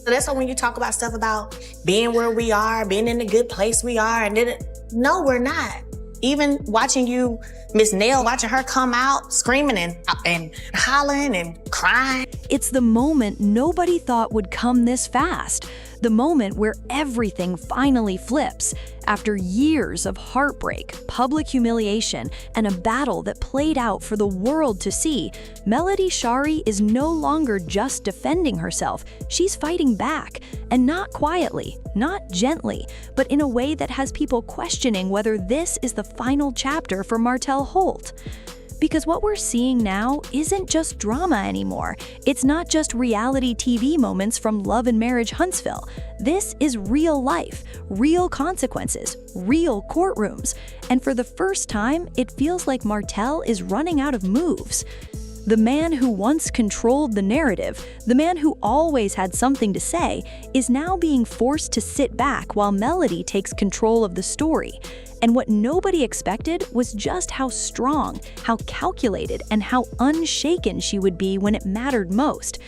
So that's why when you talk about stuff about being where we are, being in the good place we are, and then, no, we're not. Even watching you, Miss Nell, watching her come out screaming and hollering and crying. It's the moment nobody thought would come this fast. The moment where everything finally flips. After years of heartbreak, public humiliation, and a battle that played out for the world to see, Melody Shari is no longer just defending herself. She's fighting back. And not quietly, not gently, but in a way that has people questioning whether this is the final chapter for Martell Holt. Because what we're seeing now isn't just drama anymore. It's not just reality TV moments from Love and Marriage Huntsville. This is real life, real consequences, real courtrooms. And for the first time, it feels like Martell is running out of moves. The man who once controlled the narrative, the man who always had something to say, is now being forced to sit back while Melody takes control of the story. And what nobody expected was just how strong, how calculated, and how unshaken she would be when it mattered most.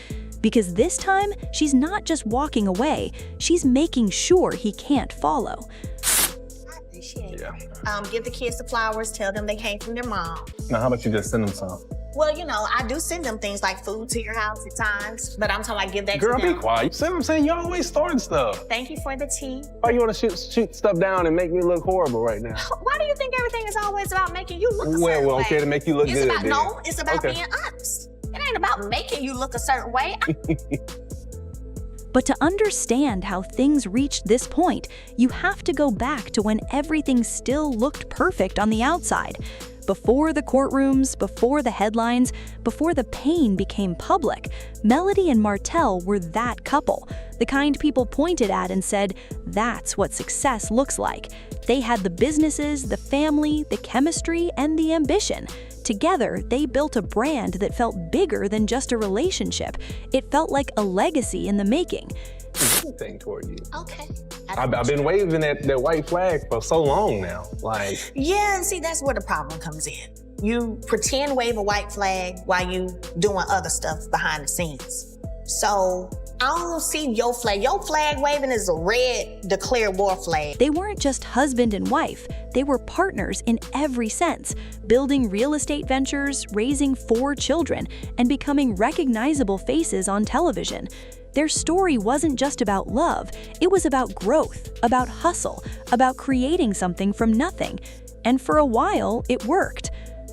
Because this time, she's not just walking away, she's making sure he can't follow. Give the kids the flowers, tell them they came from their mom. Now, how about you just send them some? Well, you know, I do send them things like food to your house at times, but I'm talking about give that Girl, to them. be quiet. You see what I'm saying? You're always starting stuff. Thank you for the tea. Why you want to shoot stuff down and make me look horrible right now? Why do you think everything is always about making you look a certain way? Well, okay, to make you look good. No, it's about being honest. It ain't about making you look a certain way. But to understand how things reached this point, you have to go back to when everything still looked perfect on the outside. Before the courtrooms, before the headlines, before the pain became public, Melody and Martell were that couple, the kind people pointed at and said, that's what success looks like. They had the businesses, the family, the chemistry, and the ambition. Together, they built a brand that felt bigger than just a relationship. It felt like a legacy in the making. Thing toward you. Okay. I've been waving that white flag for so long now. Like. Yeah, and see, that's where the problem comes in. You pretend wave a white flag while you doing other stuff behind the scenes. So I don't see your flag. Your flag waving is a red declare war flag. They weren't just husband and wife. They were partners in every sense, building real estate ventures, raising 4 children, and becoming recognizable faces on television. Their story wasn't just about love, it was about growth, about hustle, about creating something from nothing. And for a while, it worked.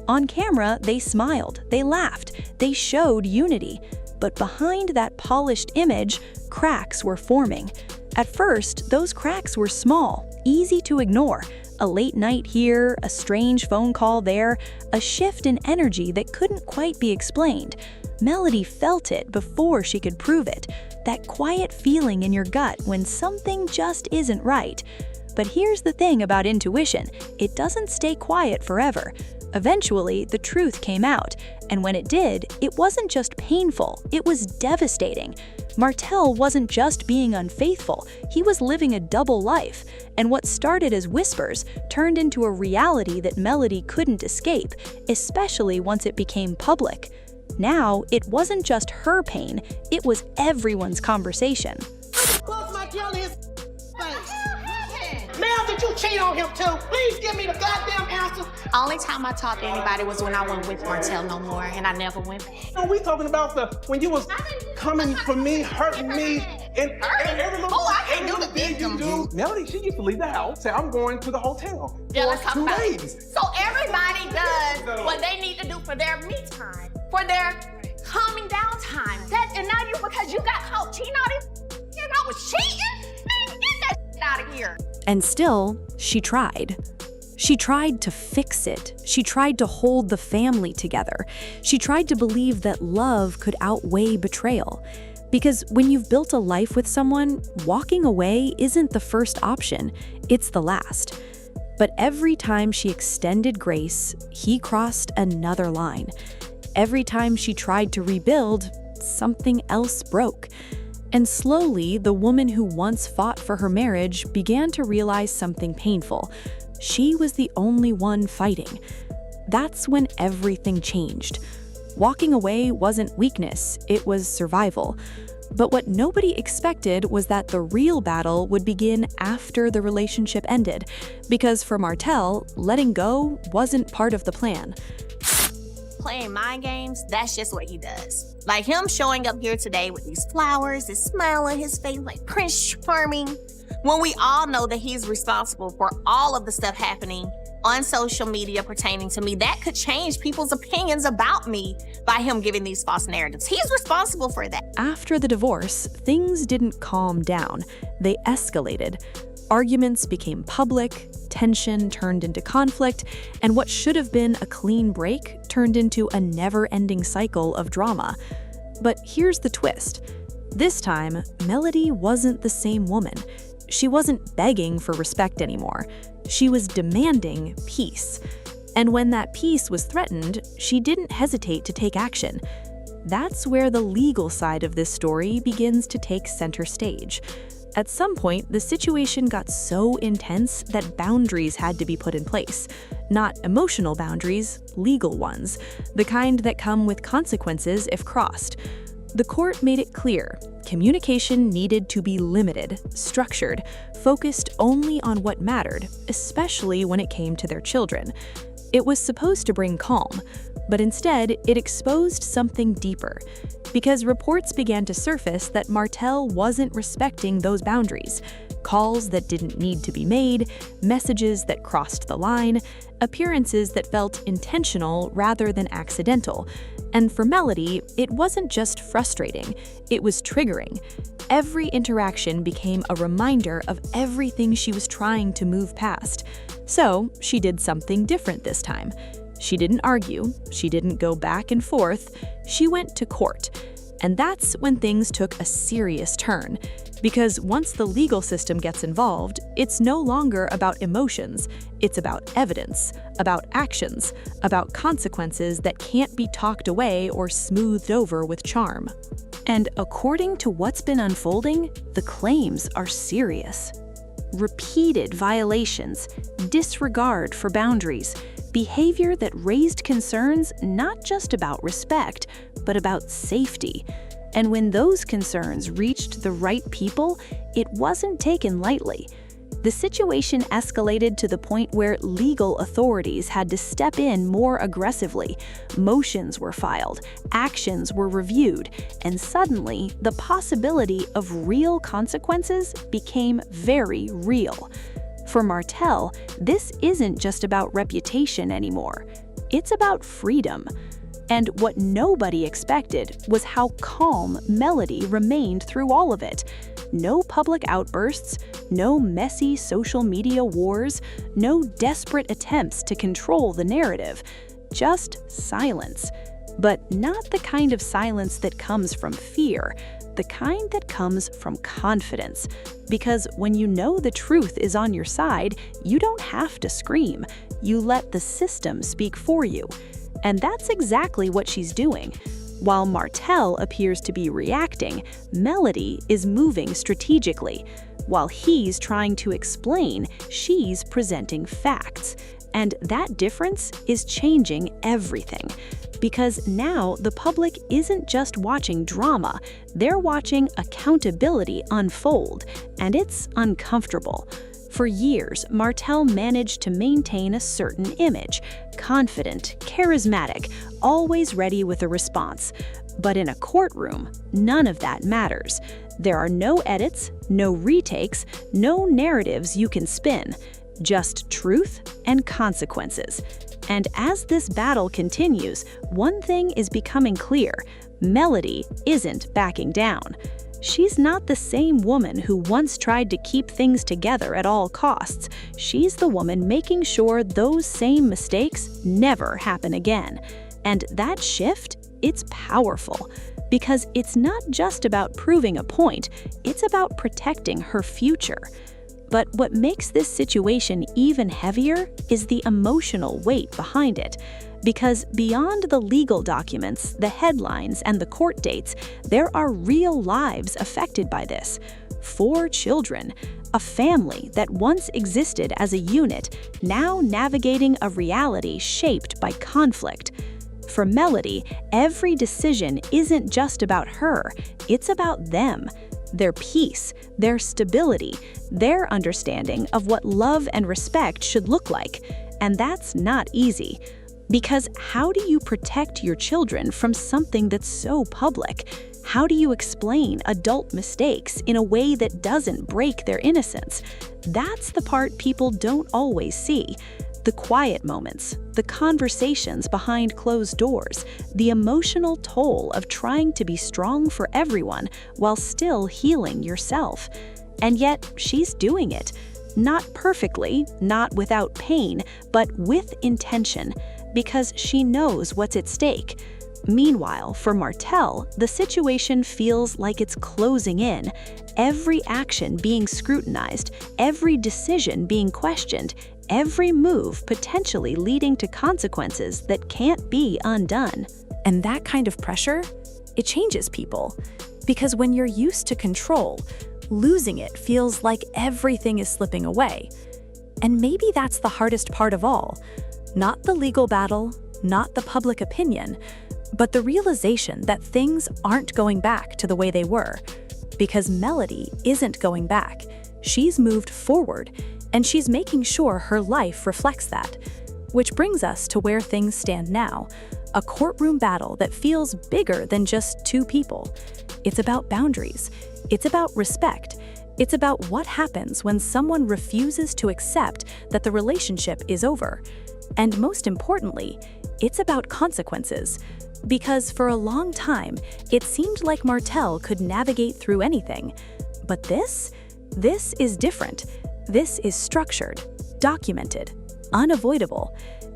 On camera, they smiled, they laughed, they showed unity. But behind that polished image, cracks were forming. At first, those cracks were small, easy to ignore. A late night here, a strange phone call there, a shift in energy that couldn't quite be explained. Melody felt it before she could prove it. That quiet feeling in your gut when something just isn't right. But here's the thing about intuition, it doesn't stay quiet forever. Eventually, the truth came out, and when it did, it wasn't just painful, it was devastating. Martell wasn't just being unfaithful, he was living a double life, and what started as whispers turned into a reality that Melody couldn't escape, especially once it became public. Now, it wasn't just her pain, it was everyone's conversation. Ma'am, did you cheat on him too? Please give me the goddamn answer. Only time I talked to anybody was when I went with Martell no more, and I never went back. No, we talking about when you was coming for me, hurting me, and every little I can't do the thing you do. Melody, she used to leave the house, say, I'm going to the hotel Yeah, let's for talk 2 about it. days. So everybody does what they need to do for their me time, for their calming down time. And now because you got caught cheating on this, I was cheating? Man, get that shit out of here. And still, she tried. She tried to fix it. She tried to hold the family together. She tried to believe that love could outweigh betrayal. Because when you've built a life with someone, walking away isn't the first option, it's the last. But every time she extended grace, he crossed another line. Every time she tried to rebuild, something else broke. And slowly, the woman who once fought for her marriage began to realize something painful. She was the only one fighting. That's when everything changed. Walking away wasn't weakness, it was survival. But what nobody expected was that the real battle would begin after the relationship ended, because for Martell, letting go wasn't part of the plan. Playing mind games, that's just what he does. Like him showing up here today with these flowers, his smile on his face like Prince Charming, when we all know that he's responsible for all of the stuff happening on social media pertaining to me. That could change people's opinions about me by him giving these false narratives. He's responsible for that. After the divorce, things didn't calm down. They escalated. Arguments became public, tension turned into conflict, and what should have been a clean break turned into a never-ending cycle of drama. But here's the twist. This time, Melody wasn't the same woman. She wasn't begging for respect anymore. She was demanding peace. And when that peace was threatened, she didn't hesitate to take action. That's where the legal side of this story begins to take center stage. At some point, the situation got so intense that boundaries had to be put in place. Not emotional boundaries, legal ones, the kind that come with consequences if crossed. The court made it clear, communication needed to be limited, structured, focused only on what mattered, especially when it came to their children. It was supposed to bring calm, but instead it exposed something deeper, because reports began to surface that Martell wasn't respecting those boundaries. Calls that didn't need to be made, messages that crossed the line, appearances that felt intentional rather than accidental. And for Melody, it wasn't just frustrating, it was triggering. Every interaction became a reminder of everything she was trying to move past. So she did something different this time. She didn't argue, she didn't go back and forth, she went to court. And that's when things took a serious turn. Because once the legal system gets involved, it's no longer about emotions, it's about evidence, about actions, about consequences that can't be talked away or smoothed over with charm. And according to what's been unfolding, the claims are serious. Repeated violations, disregard for boundaries, behavior that raised concerns not just about respect, but about safety. And when those concerns reached the right people, it wasn't taken lightly. The situation escalated to the point where legal authorities had to step in more aggressively. Motions were filed, actions were reviewed, and suddenly the possibility of real consequences became very real. For Martell, this isn't just about reputation anymore. It's about freedom. And what nobody expected was how calm Melody remained through all of it. No public outbursts, no messy social media wars, no desperate attempts to control the narrative. Just silence. But not the kind of silence that comes from fear, the kind that comes from confidence. Because when you know the truth is on your side, you don't have to scream. You let the system speak for you. And that's exactly what she's doing. While Martell appears to be reacting, Melody is moving strategically. While he's trying to explain, she's presenting facts. And that difference is changing everything. Because now the public isn't just watching drama, they're watching accountability unfold, and it's uncomfortable. For years, Martell managed to maintain a certain image, confident, charismatic, always ready with a response. But in a courtroom, none of that matters. There are no edits, no retakes, no narratives you can spin, just truth and consequences. And as this battle continues, one thing is becoming clear: Melody isn't backing down. She's not the same woman who once tried to keep things together at all costs. She's the woman making sure those same mistakes never happen again. And that shift, it's powerful. Because it's not just about proving a point, it's about protecting her future. But what makes this situation even heavier is the emotional weight behind it. Because beyond the legal documents, the headlines, and the court dates, there are real lives affected by this. 4 children, a family that once existed as a unit, now navigating a reality shaped by conflict. For Melody, every decision isn't just about her, it's about them. Their peace, their stability, their understanding of what love and respect should look like. And that's not easy. Because how do you protect your children from something that's so public? How do you explain adult mistakes in a way that doesn't break their innocence? That's the part people don't always see. The quiet moments, the conversations behind closed doors, the emotional toll of trying to be strong for everyone while still healing yourself. And yet, she's doing it. Not perfectly, not without pain, but with intention, because she knows what's at stake. Meanwhile, for Martell, the situation feels like it's closing in. Every action being scrutinized, every decision being questioned, every move potentially leading to consequences that can't be undone. And that kind of pressure, it changes people. Because when you're used to control, losing it feels like everything is slipping away. And maybe that's the hardest part of all. Not the legal battle, not the public opinion, but the realization that things aren't going back to the way they were. Because Melody isn't going back. She's moved forward, and she's making sure her life reflects that. Which brings us to where things stand now, a courtroom battle that feels bigger than just two people. It's about boundaries. It's about respect. It's about what happens when someone refuses to accept that the relationship is over. And most importantly, it's about consequences. Because for a long time, it seemed like Martell could navigate through anything. But this is different. This is structured, documented, unavoidable.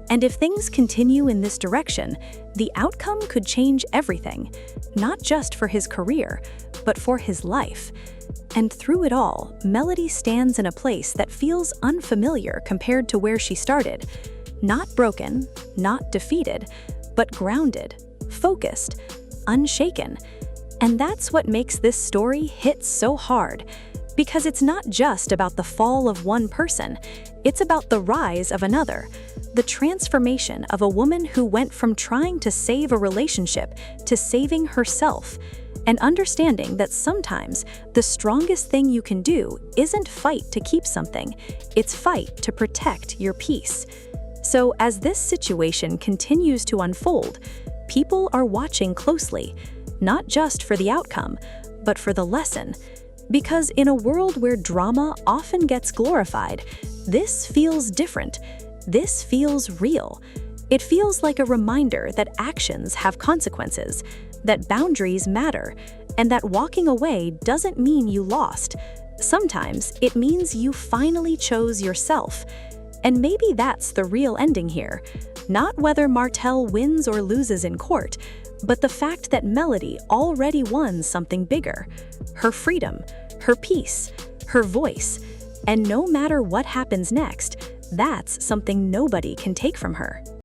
And if things continue in this direction, the outcome could change everything, not just for his career, but for his life. And through it all, Melody stands in a place that feels unfamiliar compared to where she started. Not broken, not defeated, but grounded, focused, unshaken. And that's what makes this story hit so hard. Because it's not just about the fall of one person, it's about the rise of another. The transformation of a woman who went from trying to save a relationship to saving herself. And understanding that sometimes the strongest thing you can do isn't fight to keep something, it's fight to protect your peace. So as this situation continues to unfold, people are watching closely, not just for the outcome, but for the lesson. Because in a world where drama often gets glorified, this feels different. This feels real. It feels like a reminder that actions have consequences, that boundaries matter, and that walking away doesn't mean you lost. Sometimes it means you finally chose yourself. And maybe that's the real ending here. Not whether Martell wins or loses in court, but the fact that Melody already won something bigger. Her freedom, her peace, her voice. And no matter what happens next, that's something nobody can take from her.